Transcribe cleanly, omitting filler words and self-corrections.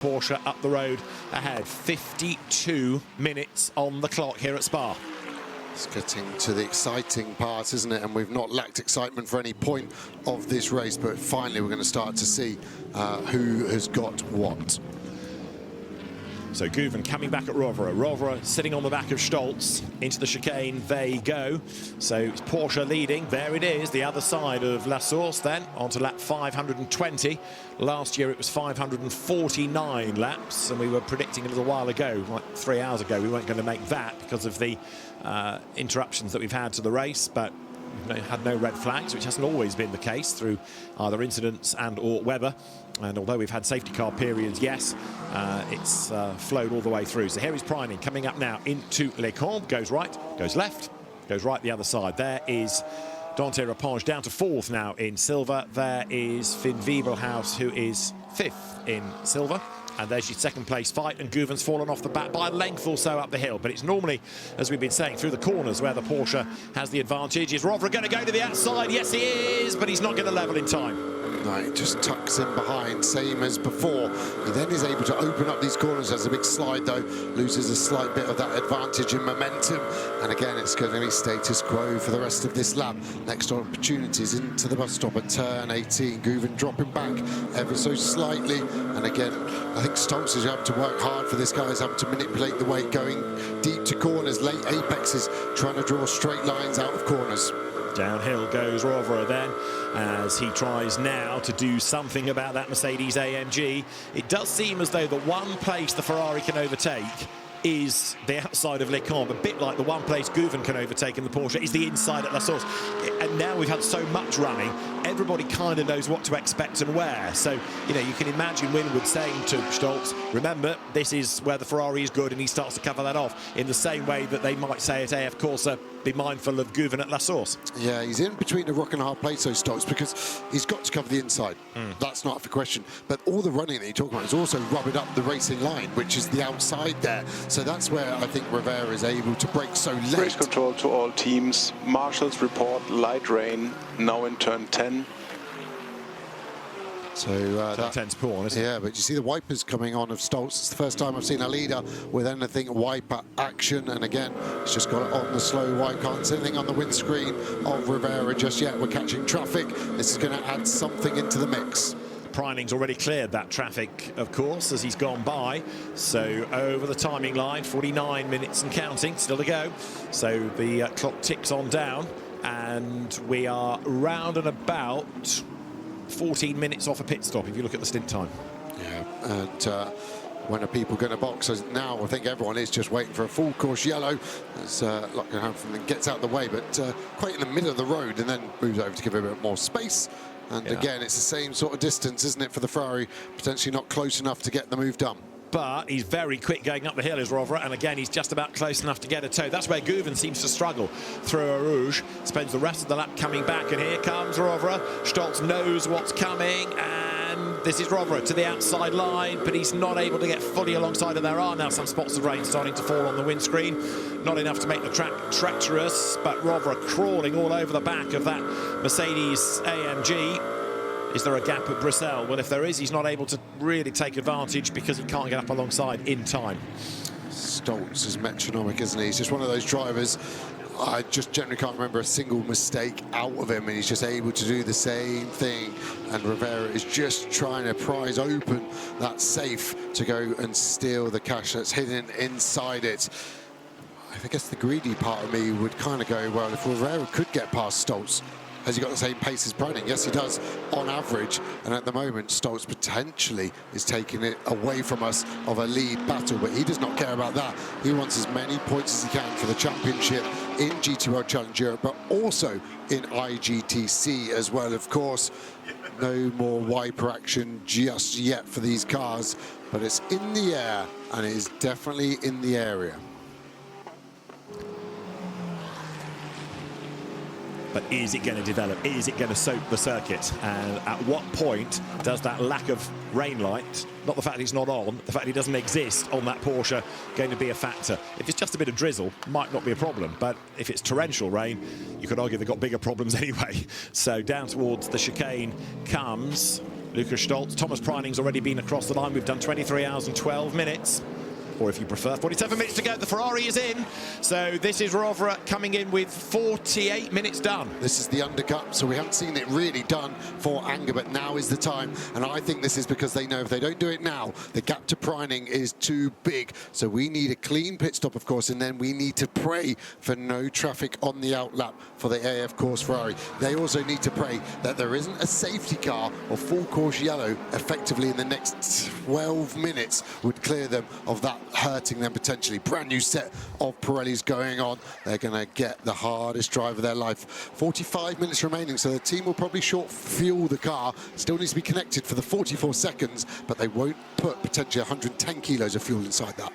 Porsche up the road ahead. 52 minutes on the clock here at Spa. It's getting to the exciting part, isn't it? And we've not lacked excitement for any point of this race, but finally we're going to start to see who has got what. So Guven coming back at Rovera. Rovera sitting on the back of Stolz. Into the chicane they go. So it's Porsche leading. There it is, the other side of La Source then, onto lap 520. Last year it was 549 laps, and we were predicting a little while ago, like 3 hours ago, we weren't going to make that because of the interruptions that we've had to the race, but we've had no red flags, which hasn't always been the case through either incidents and or weather. And although we've had safety car periods, yes, it's flowed all the way through. So here is Preining coming up now into Les Combes. Goes right, goes left, goes right the other side. There is Dante Rapinge down to 4th now in silver. There is Finn Wiebelhaus, who is 5th in silver. And there's your second place fight, and Guven's fallen off the back by a length or so up the hill. But it's normally, as we've been saying, through the corners where the Porsche has the advantage. Is Rovera going to go to the outside? Yes, he is, but he's not going to level in time. No, he just tucks in behind, same as before. He then is able to open up these corners. Has a big slide, though. Loses a slight bit of that advantage in momentum. And again, it's going to be status quo for the rest of this lap. Next opportunities into the bus stop at turn 18. Guven dropping back ever so slightly. And again, I think Stolz is having to work hard for this guy. He's having to manipulate the weight, going deep to corners, late apexes, trying to draw straight lines out of corners. Downhill goes Rovera then, as he tries now to do something about that Mercedes AMG. It does seem as though the one place the Ferrari can overtake is the outside of Les Combes, a bit like the one place Guven can overtake in the Porsche is the inside at La Source. And now we've had so much running, everybody kind of knows what to expect and where. So, you know, you can imagine Winwood saying to Stolz, remember, this is where the Ferrari is good, and he starts to cover that off in the same way that they might say at AF Corsa, be mindful of Guven at La Source. Yeah, he's in between a rock and a hard place, so Stolz, because he's got to cover the inside. That's not for question. But all the running that you talk about is also rubbing up the racing line, which is the outside there. So that's where I think Rivera is able to brake so late. Race control to all teams. Marshals report light rain now in turn 10. So that tends poor on, isn't it? Yeah, but you see the wipers coming on of Stolz. It's the first time I've seen a leader with anything wiper action. And again, he's just got it on the slow wipe. Can't see anything on the windscreen of Rivera just yet. We're catching traffic. This is going to add something into the mix. Preining's already cleared that traffic, of course, as he's gone by. So over the timing line, 49 minutes and counting, still to go. So the clock ticks on down, and we are round and about 14 minutes off a pit stop, if you look at the stint time. Yeah, and when are people going to box? So now I think everyone is just waiting for a full course yellow as Lockenham gets out of the way, but quite in the middle of the road, and then moves over to give it a bit more space. And again, it's the same sort of distance, isn't it, for the Ferrari? Potentially not close enough to get the move done. But he's very quick going up the hill, is Rovera, and again, he's just about close enough to get a toe. That's where Guven seems to struggle through a Rouge. Spends the rest of the lap coming back, and here comes Rovera. Stolz knows what's coming, and this is Rovera to the outside line, but he's not able to get fully alongside, and there are now some spots of rain starting to fall on the windscreen. Not enough to make the track treacherous, but Rovera crawling all over the back of that Mercedes AMG. Is there a gap at Bruxelles? Well, if there is, he's not able to really take advantage because he can't get up alongside in time. Stolz is metronomic, isn't he? He's just one of those drivers. I just generally can't remember a single mistake out of him, and he's just able to do the same thing. And Rivera is just trying to prise open that safe to go and steal the cash that's hidden inside it. I guess the greedy part of me would kind of go, well, if Rivera could get past Stolz, has he got the same pace as Preining? Yes, he does, on average. And at the moment, Stolz potentially is taking it away from us of a lead battle, but he does not care about that. He wants as many points as he can for the championship in GT World Challenge Europe, but also in IGTC as well, of course. No more wiper action just yet for these cars, but it's in the air, and it is definitely in the area. But is it going to develop? Is it going to soak the circuit? And at what point does that lack of rain light, not the fact that it's not on, the fact that it doesn't exist on that Porsche, going to be a factor? If it's just a bit of drizzle, might not be a problem. But if it's torrential rain, you could argue they've got bigger problems anyway. So down towards the chicane comes Lucas Stoltz, Thomas Preining's already been across the line. We've done 23 hours and 12 minutes. Or if you prefer, 47 minutes to go. The Ferrari is in. So this is Rovera coming in with 48 minutes done. This is the undercut, so we haven't seen it really done for Anger, but now is the time. And I think this is because they know if they don't do it now, the gap to Preining is too big. So we need a clean pit stop, of course, and then we need to pray for no traffic on the outlap for the AF course Ferrari. They also need to pray that there isn't a safety car or full course yellow effectively in the next 12 minutes would clear them of that, hurting them potentially. Brand new set of Pirellis going on. They're going to get the hardest drive of their life. 45 minutes remaining, so the team will probably short fuel the car. Still needs to be connected for the 44 seconds, but they won't put potentially 110 kilos of fuel inside that.